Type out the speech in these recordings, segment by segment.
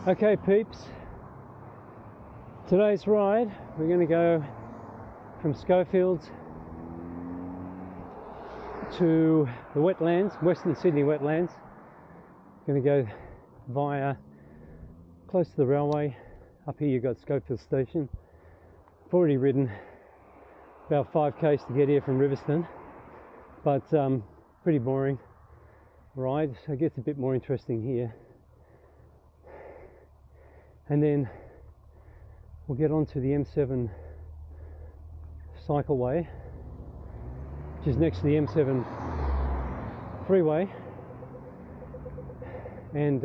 Okay peeps, today's ride we're going to go from Schofields to the Wetlands, Western Sydney Wetlands. Going to go via close to the railway. Up here you've got Schofields Station. I've already ridden about 5 k's to get here from Riverstone, but pretty boring ride, so it gets a bit more interesting here. And then we'll get onto the M7 cycleway, which is next to the M7 freeway, and it's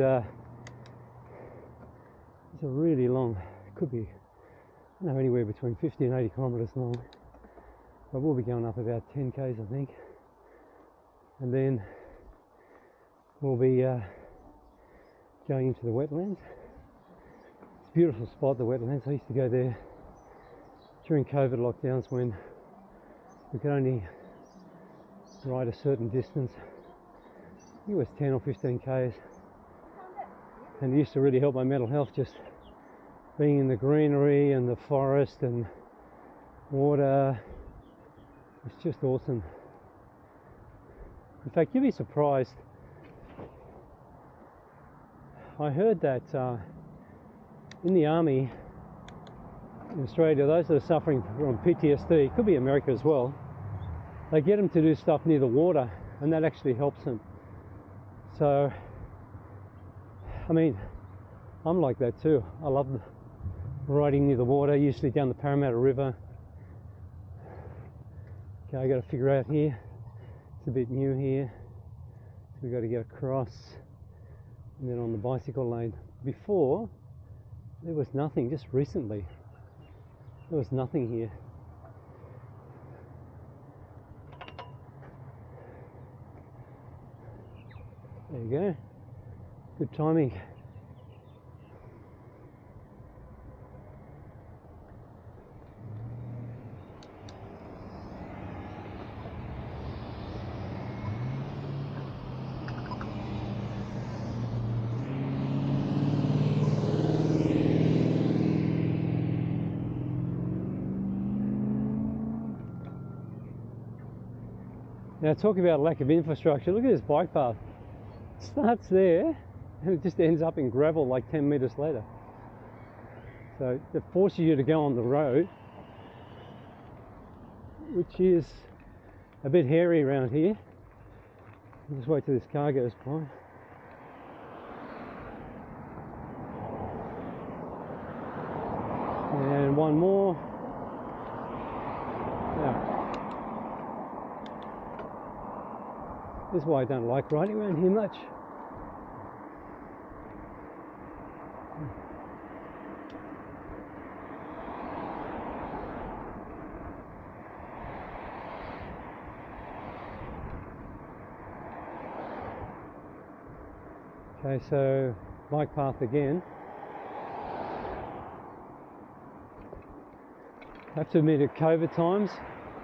a really long, it could be, I don't know, anywhere between 50 and 80 kilometres long, but we'll be going up about 10 k's I think, and then we'll be going into the wetlands. Beautiful spot, the wetlands. I used to go there during COVID lockdowns when we could only ride a certain distance. I think it was 10 or 15 k's, and it used to really help my mental health, just being in the greenery and the forest and water. It's just awesome. In fact, you'd be surprised. I heard that in the army in Australia, those that are suffering from PTSD, could be America as well, they get them to do stuff near the water, and that actually helps them. So, I mean, I'm like that too. I love riding near the water, usually down the Parramatta River. Okay, I got to figure out here. It's a bit new here, so we've got to get across, and then on the bicycle lane. Before, there was nothing. Just recently there was nothing here. There you go, good timing. Now, talking about lack of infrastructure, look at this bike path. It starts there and it just ends up in gravel like 10 metres later. So it forces you to go on the road, which is a bit hairy around here. I'll just wait till this car goes by. And one more. Yeah. This is why I don't like riding around here much. Okay, so bike path again. I have to admit, at COVID times,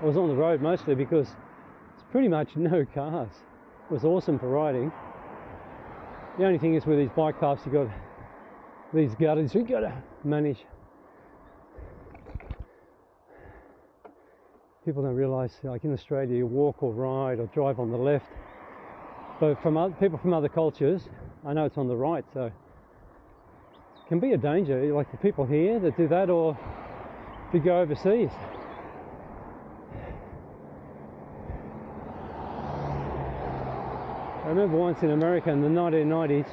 I was on the road mostly because it's pretty much no cars. It was awesome for riding. The only thing is with these bike paths, you've got these gutters you've got to manage. People don't realise, like in Australia, you walk or ride or drive on the left. But from people from other cultures, I know it's on the right, so it can be a danger, like the people here that do that, or if you go overseas. I remember once in America in the 1990s,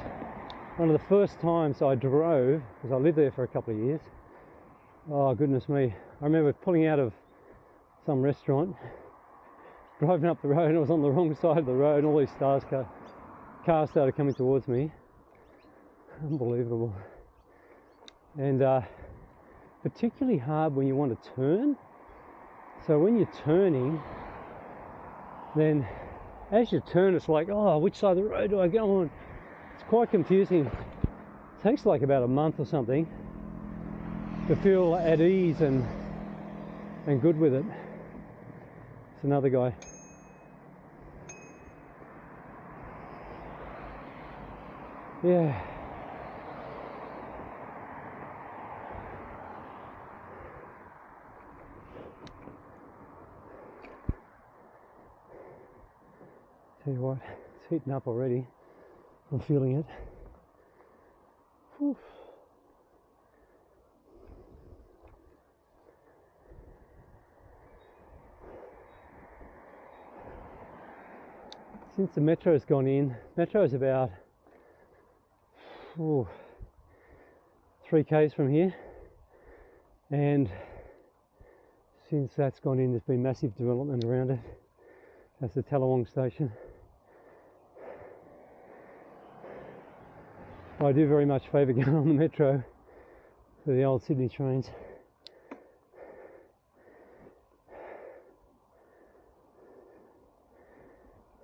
one of the first times I drove, because I lived there for a couple of years. Oh goodness me, I remember pulling out of some restaurant, driving up the road, and I was on the wrong side of the road, and all these cars started coming towards me. Unbelievable. And particularly hard when you want to turn. So when you're turning, then as you turn, it's like, oh, which side of the road do I go on? It's quite confusing. It takes like about a month or something to feel at ease and good with it. It's another guy. Yeah. Tell you what, it's heating up already. I'm feeling it. Whew. Since the metro's gone in, metro's about 3 k's from here, and since that's gone in, there's been massive development around it. That's the Tallawong station. I do very much favour going on the metro for the old Sydney trains.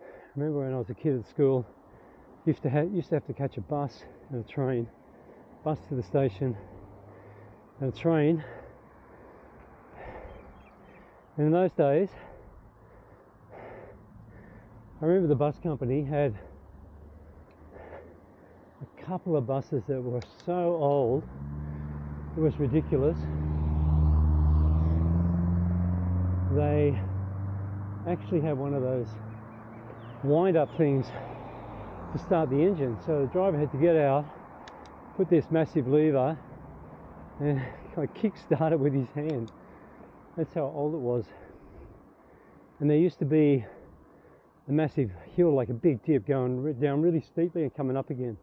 I remember when I was a kid at school, used to have to catch a bus and a train, bus to the station and a train. And in those days, I remember the bus company had a couple of buses that were so old, it was ridiculous. They actually had one of those wind-up things to start the engine, so the driver had to get out, put this massive lever, and kind of kick-start it with his hand. That's how old it was. And there used to be a massive hill, like a big dip, going down really steeply and coming up again.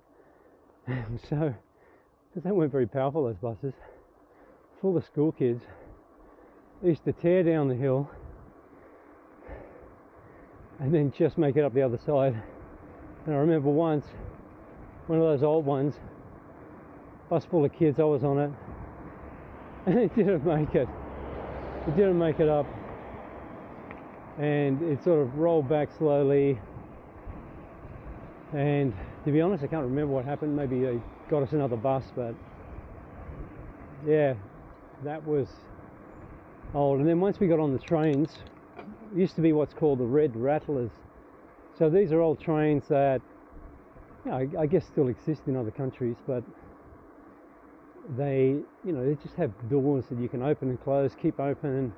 So, because they weren't very powerful, those buses, full of school kids, they used to tear down the hill and then just make it up the other side. And I remember once, one of those old ones, bus full of kids, I was on it, and it didn't make it. It didn't make it up, and it sort of rolled back slowly. And to be honest, I can't remember what happened. Maybe they got us another bus, but yeah, that was old. And then once we got on the trains, it used to be what's called the red rattlers. So these are old trains that, you know, I guess still exist in other countries, but they, you know, they just have doors that you can open and close, keep open, and,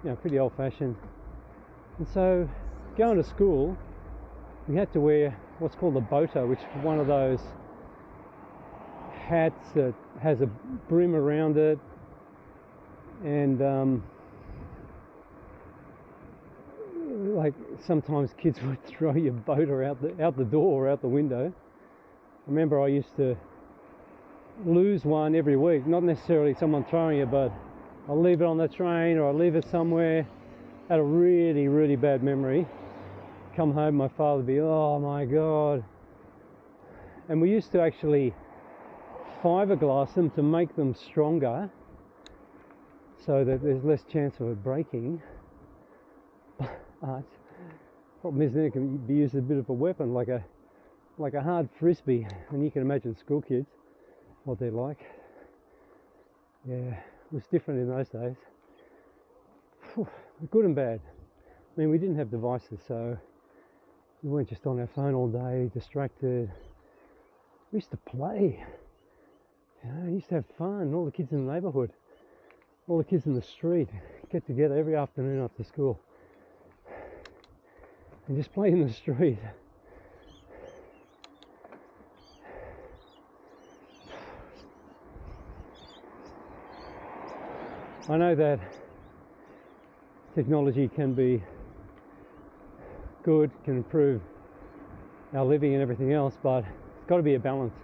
you know, pretty old-fashioned. And so going to school, we had to wear what's called a boater, which is one of those hats that has a brim around it, and like sometimes kids would throw your boater out the door or out the window. I remember I used to lose one every week, not necessarily someone throwing it, but I'll leave it on the train or I'll leave it somewhere. Had a really, really bad memory. Come home, my father would be, oh my God. And we used to actually fiberglass them to make them stronger so that there's less chance of it breaking. But problem is then it can be used as a bit of a weapon, like a hard frisbee, and you can imagine school kids what they're like. Yeah, it was different in those days. Whew, good and bad. I mean, we didn't have devices, so we weren't just on our phone all day, distracted. We used to play. You know, we used to have fun. All the kids in the neighbourhood, all the kids in the street, get together every afternoon after school and just play in the street. I know that technology can be good, can improve our living and everything else, but it's got to be a balance.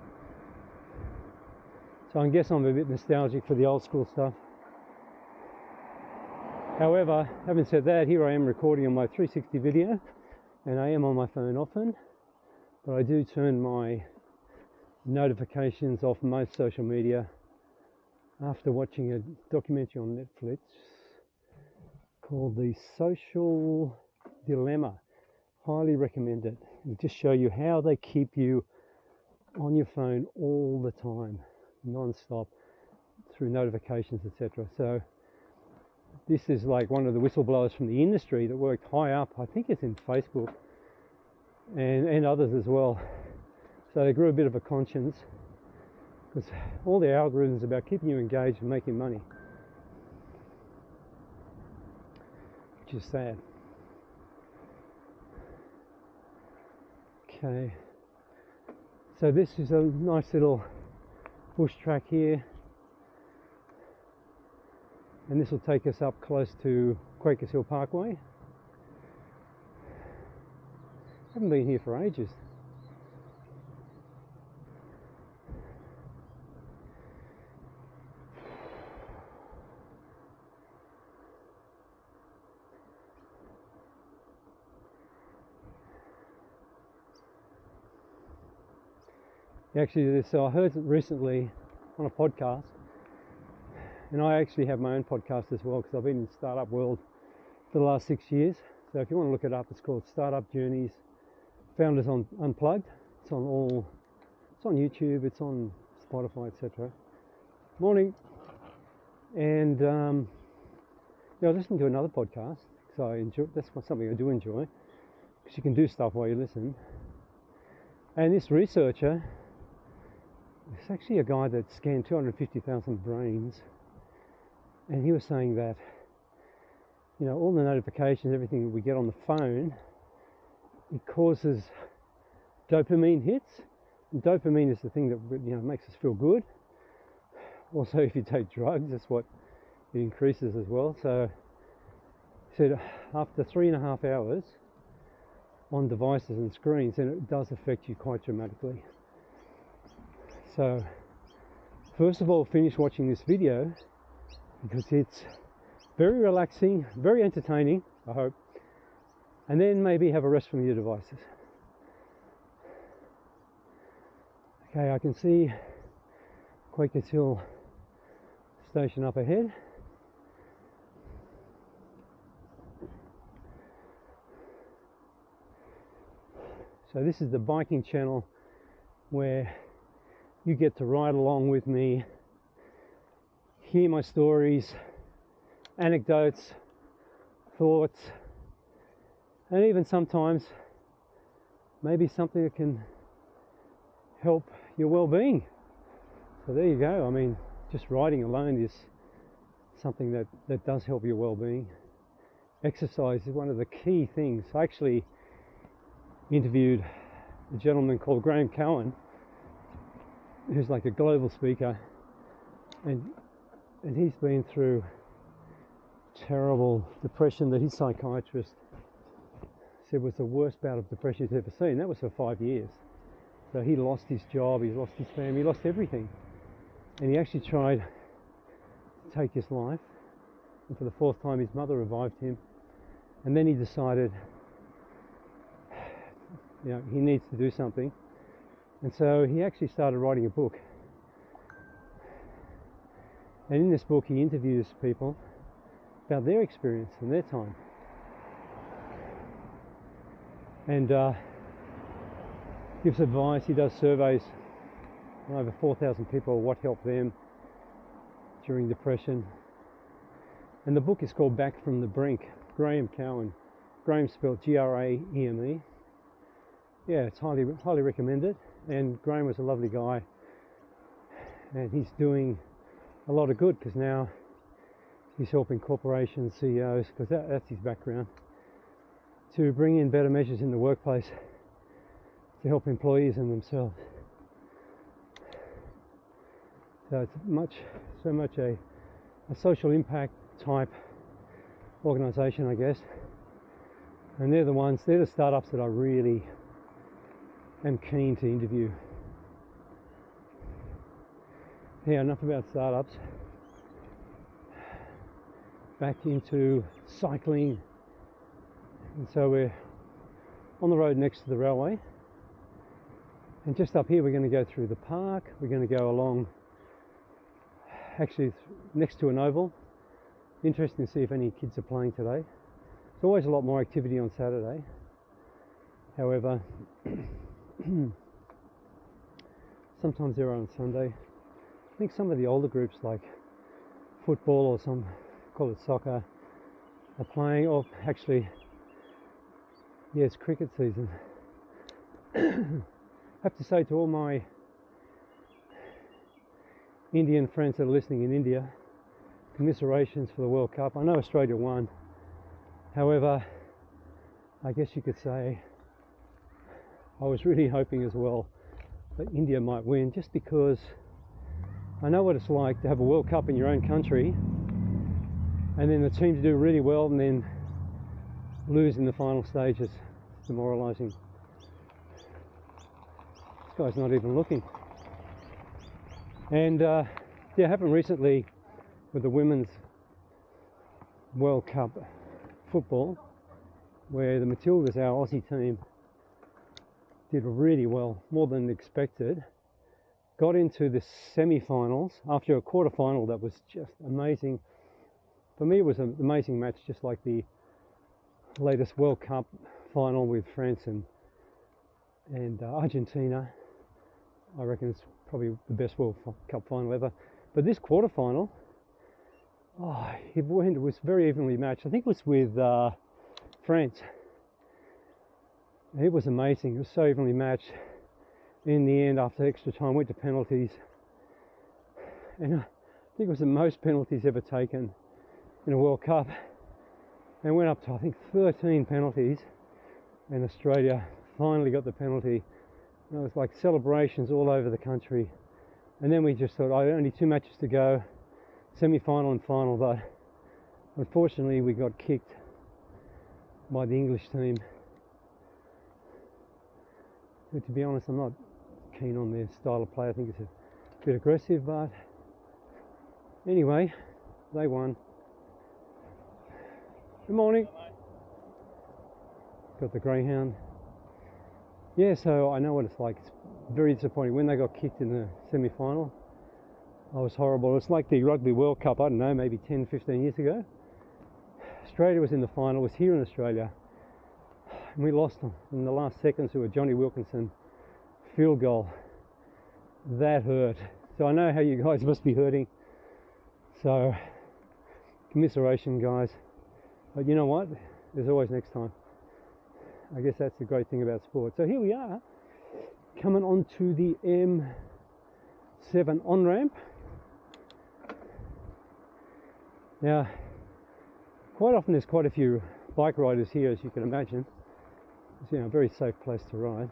So I guess I'm a bit nostalgic for the old school stuff. However, having said that, here I am recording on my 360 video, and I am on my phone often, but I do turn my notifications off most social media after watching a documentary on Netflix called The Social Dilemma. Highly recommend it. It'll just show you how they keep you on your phone all the time, non-stop, through notifications, etc. So this is like one of the whistleblowers from the industry that worked high up. I think it's in Facebook and others as well. So they grew a bit of a conscience, because all the algorithms are about keeping you engaged and making money, which is sad. Okay, so this is a nice little bush track here, and this will take us up close to Quakers Hill Parkway. Haven't been here for ages. Actually, so I heard it recently on a podcast, and I actually have my own podcast as well because I've been in the startup world for the last 6 years. So if you want to look it up, it's called Startup Journeys Founders on Unplugged. It's on YouTube, it's on Spotify, etc. Morning. And I was listening to another podcast because I enjoy. That's something I do enjoy because you can do stuff while you listen. And this researcher, it's actually a guy that scanned 250,000 brains, and he was saying that, all the notifications, everything that we get on the phone, it causes dopamine hits. And dopamine is the thing that makes us feel good. Also, if you take drugs, that's what it increases as well. So he said after 3.5 hours on devices and screens, then it does affect you quite dramatically. So first of all, finish watching this video because it's very relaxing, very entertaining, I hope, and then maybe have a rest from your devices. Okay, I can see Quakers Hill station up ahead. So this is the biking channel where you get to ride along with me, hear my stories, anecdotes, thoughts, and even sometimes maybe something that can help your well-being. So there you go. I mean, just riding alone is something that does help your well-being. Exercise is one of the key things. I actually interviewed a gentleman called Graham Cowan, who's like a global speaker, and he's been through terrible depression that his psychiatrist said was the worst bout of depression he's ever seen. That was for 5 years. So he lost his job, he lost his family, he lost everything, and he actually tried to take his life, and for the 4th time his mother revived him, and then he decided he needs to do something, and so he actually started writing a book. And in this book he interviews people about their experience and their time, and gives advice. He does surveys on over 4,000 people, what helped them during depression. And the book is called Back from the Brink. Graham Cowan. Graham spelled Grame. Yeah, it's highly recommended. And Graham was a lovely guy, and he's doing a lot of good because now he's helping corporations, CEOs, because that's his background, to bring in better measures in the workplace to help employees and themselves. So it's so much a social impact type organisation, I guess. And they're the startups that I really am keen to interview. Yeah, enough about startups. Back into cycling. And so we're on the road next to the railway. And just up here we're going to go through the park. We're going to go along, actually next to an oval. Interesting to see if any kids are playing today. There's always a lot more activity on Saturday. However, sometimes there are on Sunday. I think some of the older groups like football or some call it soccer are playing, or actually, yeah, it's cricket season. I have to say to all my Indian friends that are listening in India, commiserations for the World Cup. I know Australia won. However, I guess you could say I was really hoping as well that India might win, just because I know what it's like to have a World Cup in your own country and then the team to do really well and then lose in the final stages. It's demoralising. This guy's not even looking. And yeah, it happened recently with the Women's World Cup football, where the Matildas, our Aussie team, did really well, more than expected. Got into the semi-finals after a quarter-final that was just amazing. For me, it was an amazing match, just like the latest World Cup final with France and Argentina. I reckon it's probably the best World Cup final ever. But this quarter-final, it was very evenly matched. I think it was with France. It was amazing. It was so evenly matched. In the end, after extra time, went to penalties, and I think it was the most penalties ever taken in a World Cup, and went up to I think 13 penalties, and Australia finally got the penalty. And it was like celebrations all over the country. And then we just thought, only 2 matches to go, semi-final and final, but unfortunately we got kicked by the English team. But to be honest, I'm not keen on their style of play. I think it's a bit aggressive, but anyway, they won. Good morning. Got the greyhound. Yeah, so I know what it's like. It's very disappointing. When they got kicked in the semi-final, I was horrible. It's like the Rugby World Cup, I don't know, maybe 10, 15 years ago. Australia was in the final, was here in Australia, and we lost them in the last seconds to a Johnny Wilkinson field goal. That hurt. So I know how you guys must be hurting. So commiseration, guys. But you know what? There's always next time. I guess that's the great thing about sport. So here we are, coming onto the M7 on-ramp. Now, quite often there's quite a few bike riders here, as you can imagine. It's, a very safe place to ride.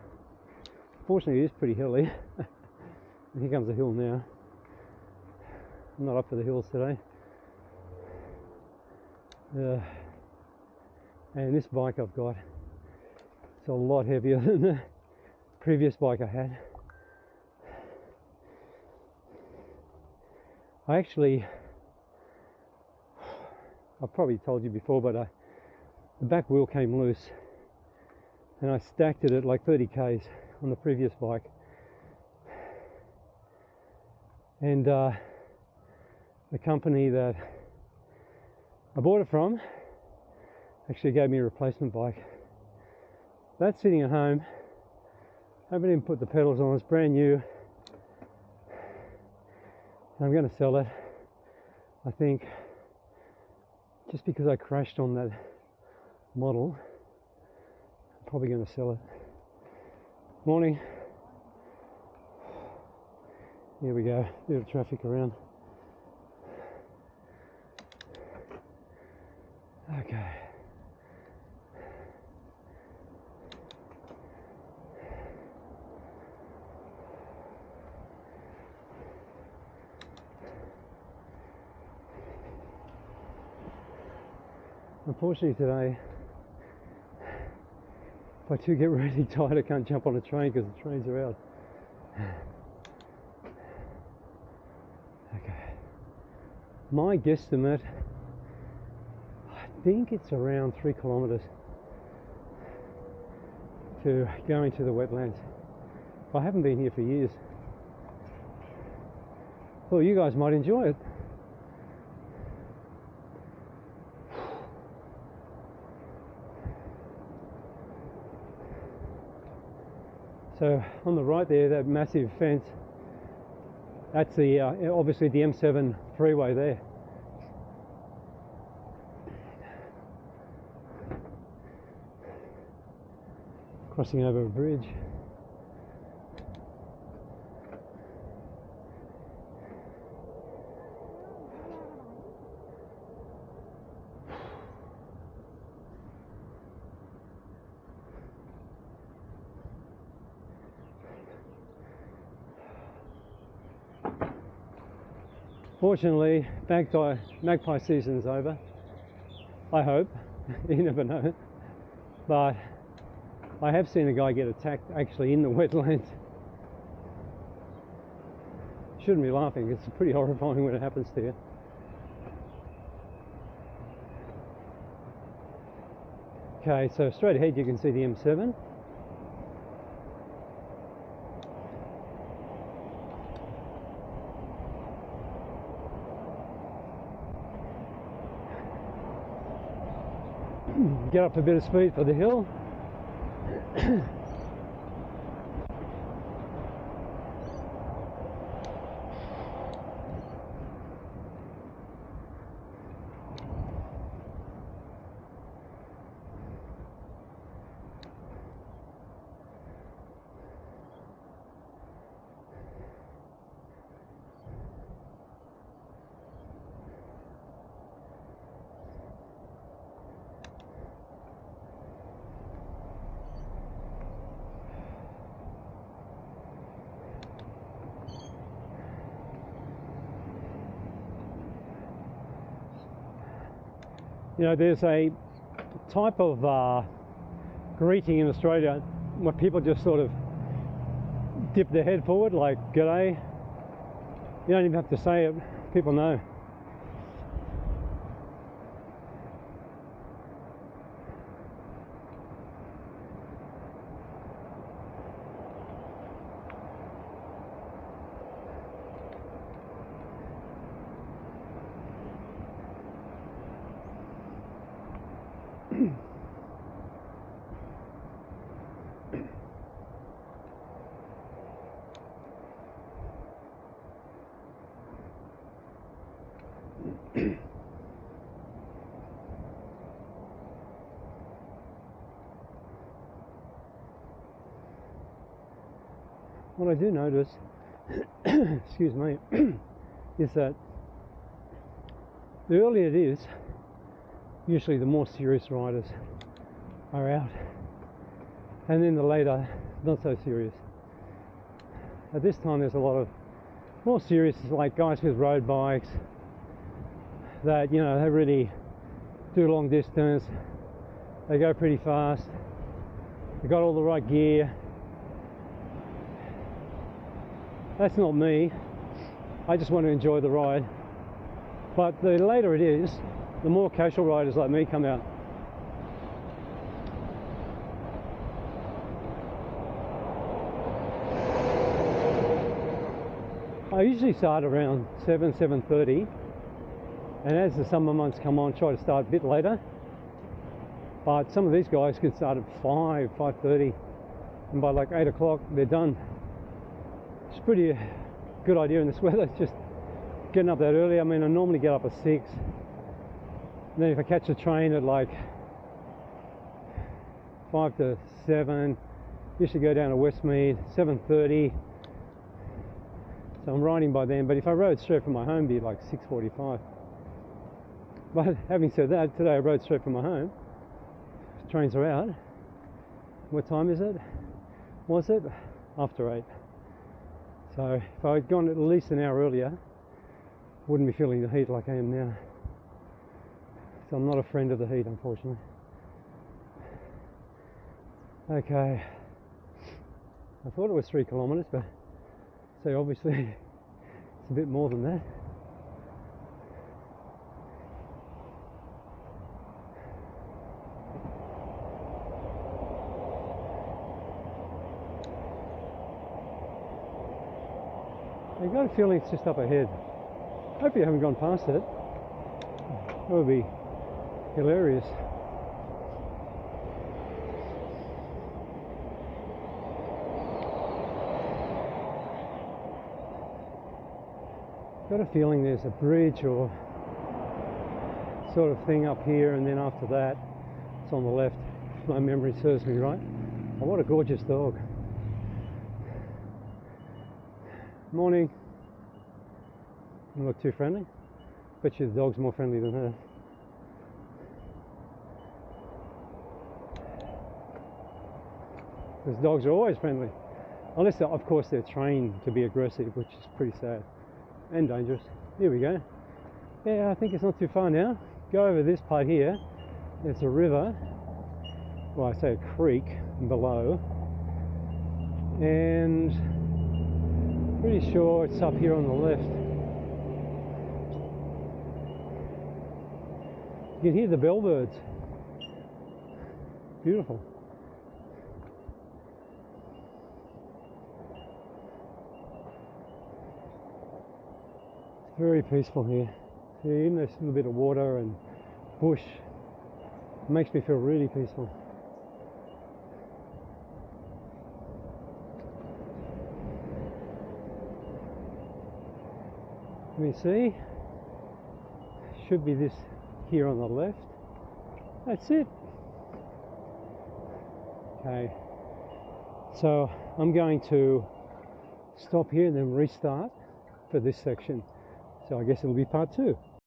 Fortunately, it is pretty hilly. And here comes the hill now. I'm not up for the hills today. And this bike I've got, it's a lot heavier than the previous bike I had. I've probably told you before, but the back wheel came loose and I stacked it at like 30 k's on the previous bike. And the company that I bought it from actually gave me a replacement bike. That's sitting at home. I haven't even put the pedals on, it's brand new. I'm going to sell it, I think, just because I crashed on that model. I'm probably going to sell it. Morning. Here we go, bit of traffic around. Okay. Unfortunately today, if I do get really tired, I can't jump on a train because the trains are out. Okay. My guesstimate, I think it's around 3 kilometres to go into the wetlands. I haven't been here for years. Well, you guys might enjoy it. So on the right there, that massive fence, that's the obviously the M7 freeway there. Crossing over a bridge. Fortunately, magpie season's over. I hope. You never know. But I have seen a guy get attacked actually in the wetlands. Shouldn't be laughing, it's pretty horrifying when it happens to you. Okay, so straight ahead you can see the M7. Get up a bit of speed for the hill. You know, there's a type of greeting in Australia where people just sort of dip their head forward, like "G'day." You don't even have to say it; people know. What I do notice, excuse me, is that the earlier it is, usually the more serious riders are out, and then the later, not so serious. At this time there's a lot of more serious, like guys with road bikes that, you know, they really do long distance, they go pretty fast, they got all the right gear. That's not me. I just want to enjoy the ride. But the later it is, the more casual riders like me come out. I usually start around 7:30, and as the summer months come on, try to start a bit later. But some of these guys can start at 5:30, and by like 8 o'clock they're done. It's pretty good idea in this weather, just getting up that early. I mean, I normally get up at 6, and then if I catch a train at like 5 to 7, usually go down to Westmead, 7:30, so I'm riding by then. But if I rode straight from my home, it'd be like 6:45. But having said that, today I rode straight from my home. Trains are out. What time is it? Was it? After 8. So if I had gone at least an hour earlier, wouldn't be feeling the heat like I am now. So I'm not a friend of the heat, unfortunately. Okay. I thought it was 3 kilometers, but so obviously it's a bit more than that. I got a feeling it's just up ahead. Hope you haven't gone past it. That would be hilarious. Got a feeling there's a bridge or sort of thing up here, and then after that it's on the left, if my memory serves me right. Oh, what a gorgeous dog. Morning. Doesn't look too friendly. Bet you the dog's more friendly than her. Because dogs are always friendly. Unless, of course, they're trained to be aggressive, which is pretty sad. and dangerous. Here we go. Yeah, I think it's not too far now. Go over this part here. There's a river. Well, I say a creek below. And pretty sure it's up here on the left. You can hear the bellbirds. Beautiful. It's very peaceful here. See, even there's a little bit of water and bush. It makes me feel really peaceful. Let me see. Should be this here on the left. That's it. Okay. So I'm going to stop here and then restart for this section. So I guess it'll be part 2.